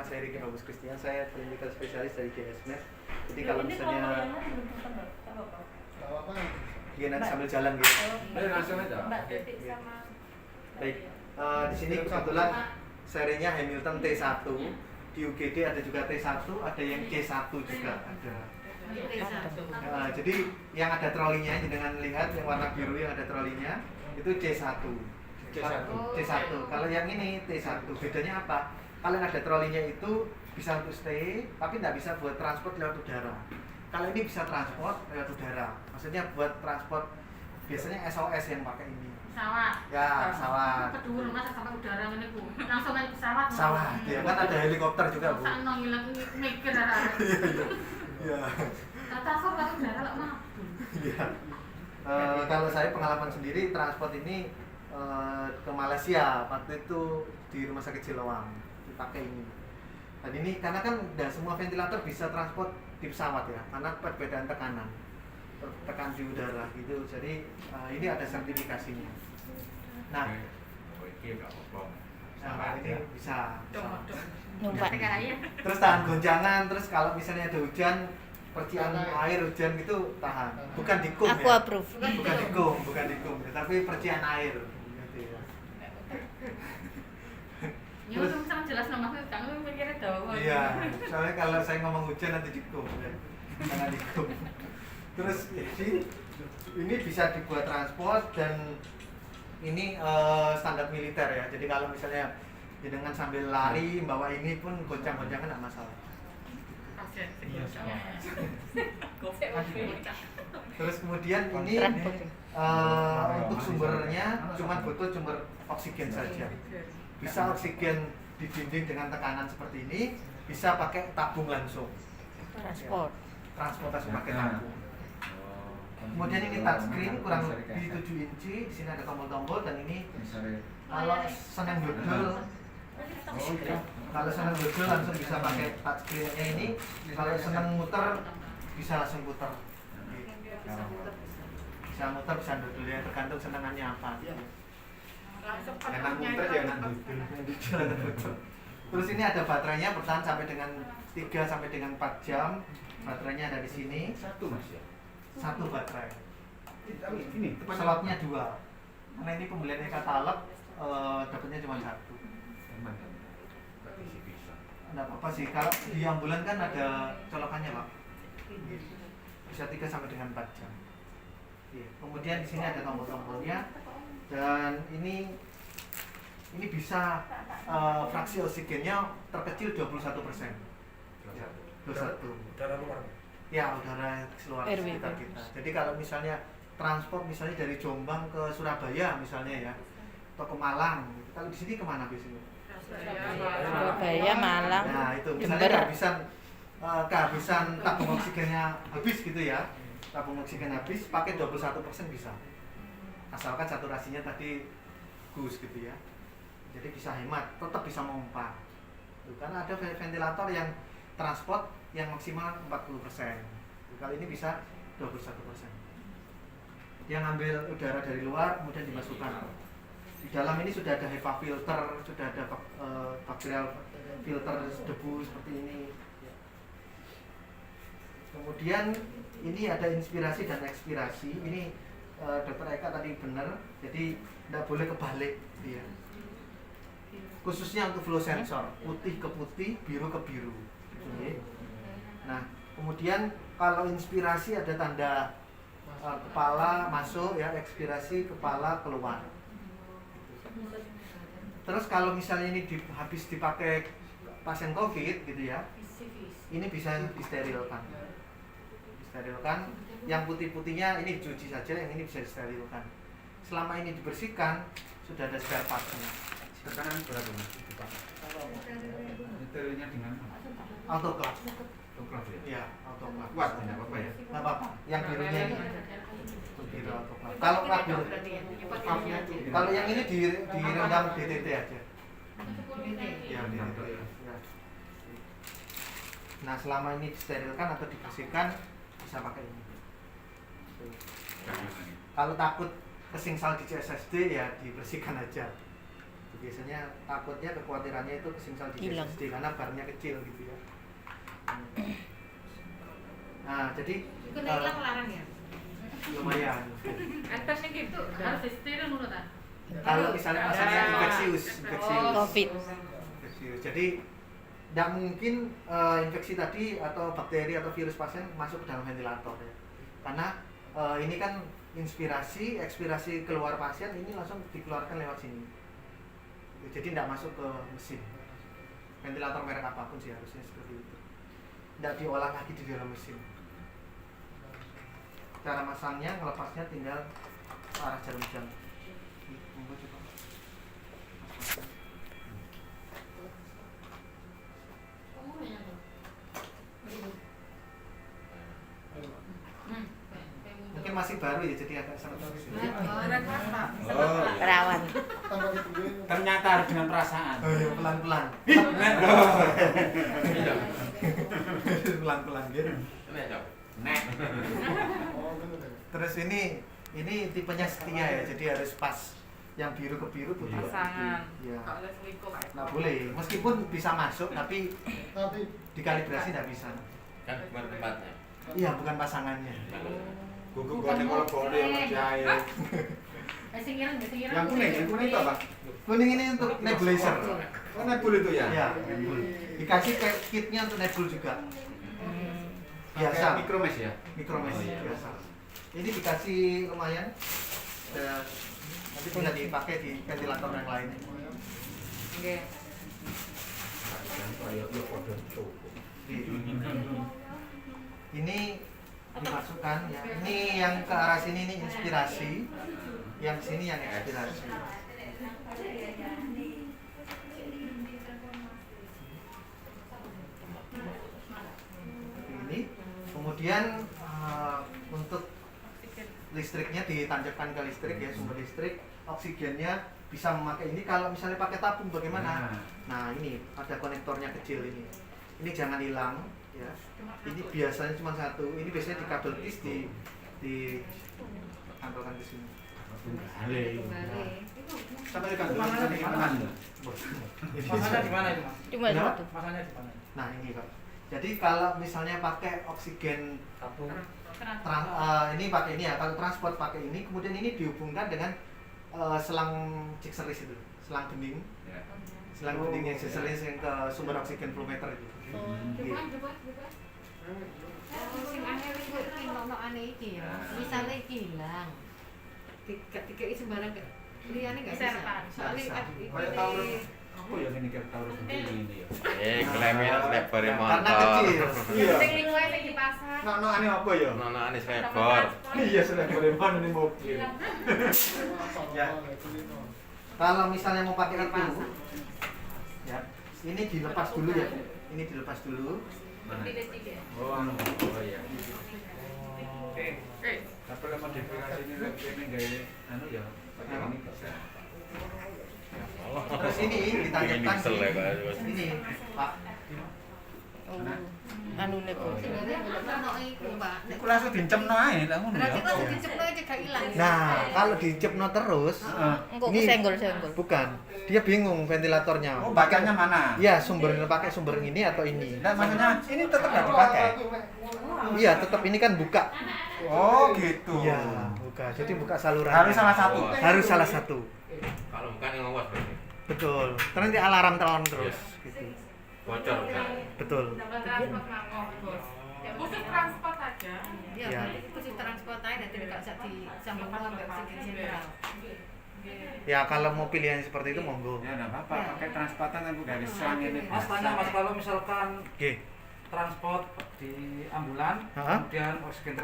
saya Ricky Bagus Christian, saya clinical spesialis dari GSMed. Jadi kalau misalnya dia nanti sambil jalan gitu. Langsung aja. Mbak Detik sama Baik, di sini kebetulan serinya Hamilton T1. Di UGD ada juga T1, ada yang C1 juga ada. Jadi yang ada trolinya, dengan lihat yang warna biru yang ada trolinya itu C1. C1. Kalau yang ini T1, bedanya apa? Kalau yang ada trolinya itu bisa untuk stay, tapi tidak bisa buat transport lewat udara. Kalau ini bisa transport lewat udara, maksudnya buat transport biasanya SOS yang pakai ini. Pesawat. Ya, pesawat. Kedua masa sampai udara ngene ku. Langsung aja pesawat. Pesawat. Ya kan ada helikopter juga, Bu. Sak nang ngilang mikir arek. Iya. Transport lewat udara lek mah. Iya. Kalau saya pengalaman sendiri transport ini ke Malaysia waktu itu di Rumah Sakit Siloam dipakai ini. Dan ini karena kan tidak semua ventilator bisa transport di pesawat ya, karena perbedaan tekanan di udara gitu. Jadi ini ada sertifikasinya. Nah, ini bisa. Numpak kaya. Terus tahan gonjangan, terus kalau misalnya ada hujan, percikan air hujan gitu tahan. Bukan dikum Aku ya. approve. Bukan dikum, tapi percikan air. Gitu ya. Ya wis sama jelas nama kamu mikirnya dawa. Iya, soalnya kalau saya ngomong hujan nanti dikum ya. Jangan dikum. Terus jadi ini bisa dibuat transport dan ini standar militer ya. Jadi kalau misalnya dengan sambil lari bawa ini pun goncang-goncangan nggak masalah. Terus kemudian ini untuk sumbernya cuma butuh sumber oksigen saja. Bisa oksigen di dinding dengan tekanan seperti ini, bisa pakai tabung langsung. Transportasi pakai tabung. Kemudian ini touchscreen kurang lebih 7 inci, di sini ada tombol-tombol dan ini kalau senang dodol langsung bisa pakai touchscreen-nya ini. Kalau senang muter bisa langsung putar. Bisa muter, bisa dodolnya tergantung senangannya apa. Enak muter jangan dodol. Terus ini ada baterainya bertahan sampai dengan 3 sampai dengan 4 jam. Baterainya ada di sini. Satu baterai. Ini slotnya 2. Karena ini pembeliannya katalog, dapatnya cuma 1. Enggak apa-apa sih. Kalau di ambulan kan ada colokannya, Pak. Bisa 3 sampai dengan 4 jam. Kemudian di sini ada tombol-tombolnya dan ini bisa fraksi oksigennya terkecil 21%. Ya, 21. Udara luar. Ya, udara keluar sekitar kita. Jadi kalau misalnya transport misalnya dari Jombang ke Surabaya misalnya ya, atau ke Malang, kalau di sini kemana biasanya? Surabaya, Malang, Nah itu misalnya kehabisan tabung oksigennya habis gitu ya, tabung oksigen habis, pakai 21% bisa. Asalkan saturasinya tadi bagus gitu ya. Jadi bisa hemat, tetap bisa memompa. Karena ada ventilator yang transport yang maksimal 40%. Kali ini bisa 21%. Yang ambil udara dari luar kemudian dimasukkan. Di dalam ini sudah ada HEPA filter, sudah ada bakterial filter debu seperti ini. Kemudian ini ada inspirasi dan ekspirasi. Ini Dr. Eka tadi benar, jadi tidak boleh kebalik dia. Khususnya untuk flow sensor, putih ke putih, biru ke biru. Nah, kemudian kalau inspirasi ada tanda kepala masuk ya, ekspirasi kepala keluar. Terus kalau misalnya ini habis dipakai pasien COVID gitu ya, ini bisa disterilkan. Disterilkan, yang putih-putihnya ini dicuci saja, yang ini bisa disterilkan. Selama ini dibersihkan, sudah ada spare part-nya. Tekanan berapa Mas? Sterilnya dengan Autoclave. autoclave ya? Iya, autoclave. Kuat tidak apa-apa ya? Nggak apa-apa. Yang birunya ini. Biru autoclave. Kalau yang ini direndam DTT aja. Ya, DTT. Ya. Nah, selama ini disterilkan atau dibersihkan bisa pakai ini. Kalau takut kesingsal di CSSD ya dibersihkan aja. Biasanya takutnya kekhawatirannya itu kesemisal di Hilang. SSD karena barnya kecil gitu ya. Nah, jadi Iku nek ilang larang ya. lumayan. Atas gitu harus disetirkan dulu ta. Kalau misalnya masalahnya infeksius. Covid. Infeksius. Jadi tidak mungkin infeksi tadi atau bakteri atau virus pasien masuk ke dalam ventilator ya. Karena ini kan ekspirasi keluar pasien ini langsung dikeluarkan lewat sini. Jadi tidak masuk ke mesin. Ventilator merek apapun sih harusnya seperti itu. Tidak diolah lagi di dalam mesin. Cara masangnya, ngelepasnya tinggal ke arah jarum jam. Monggo coba. Mungkin masih baru ya, jadi agak sangat bagus. Perawan. Ternyata harus dengan perasaan. Oh ya, pelan-pelan. Pelan-pelan gitu. Nek. Terus ini tipenya setia ya, jadi harus pas. Yang biru ke biru putar Pasangan. ya. Kalau selingkuh kayak Nggak boleh, meskipun bisa masuk tapi dikalibrasi nggak bisa. Kan bukan tempatnya. Iya, bukan pasangannya. Gugu gua kalau boleh percaya. sing ireng. Yang kuning itu apa? Kuning ini untuk nebulizer. Oh, nebul itu ya? Iya, nebul. Dikasih kayak kitnya untuk nebul juga. Biasa. Mikromes ya? Mikromes Oh, iya. biasa. Ini dikasih lumayan. Nanti bisa dipakai di ventilator yang lain. Nggih. Ini dimasukkan ya. Ini yang ke arah sini ini inspirasi, yang sini yang ekspirasi. Ini kemudian untuk listriknya ditancapkan ke listrik ya, sumber listrik, oksigennya bisa memakai ini. Kalau misalnya pakai tabung bagaimana? Nah ini ada konektornya kecil ini jangan hilang ya. Ini biasanya cuma satu, ini biasanya di kabel tis di tanggalkan ke sini. Sampai di kantor di mana? Masanya di mana itu, Mas? Cuma Kenapa? satu. Masanya di mana? Nah ini Pak, jadi kalau misalnya pakai oksigen Tabung. ini pakai ini ya, kalau transport pakai ini, kemudian ini dihubungkan dengan selang Jigsaris itu, selang bening, Ya. selang bening yang Jigsaris yang ke sumber oksigen volumeter itu. Coba. Sing aneh iku iki ono aneh iki ya. Misale iki hilang. Tiga sembarang liyane enggak bisa. Soalnya Kayak tahu apa ya ini kayak tahu ini ya. Kelemen lebar Karena motor. kecil. Iya. sing lingoe sing dipasang. Nah, aneh apa ya? Nono anis lebar. Iya, sudah boleh mana ini mobil. Ya. Kalau misalnya mau pakai itu, ya, ini dilepas dulu ya. Ini dilepas dulu. Mana? Tiga. Oh, oh iya. Oke. Tapi kalau modifikasi ini gaya anu ya, pakai ini bisa. Terus ini ditancapkan Pixel ya, Pak. ini, Pak. Oh, anu nek. Sebenarnya ono iku, Pak. Iku langsung dincemno ae lah ngono Berarti ya. kok diceplo aja gak ilang. Nah, kalau dicepno terus, Engko Ini- kesenggol-senggol. bukan. Dia bingung ventilatornya. Oh, pakainya mana? Iya, pakai sumber ini atau ini. Nah, maksudnya ini tetap nggak dipakai. Iya, tetap ini kan buka. Oh, gitu. Iya, buka. Jadi buka saluran. Harus salah satu. Harus salah satu. Kalau bukan yang ngawas berarti. Betul. Terus nanti alarm terus gitu. Bocor kan. Betul. Transport mangkok, Bos. Ya khusus transport aja. Ya. Iya, khusus transport aja dan tidak usah disambung sampai oksigen sentral. Ya kalau mau pilihan seperti itu monggo. Ya, enggak apa-apa. Pakai transportan kan dari selang ini. Mas tanya Mas, kalau misalkan Oke. transport di ambulan, Hah? kemudian oksigen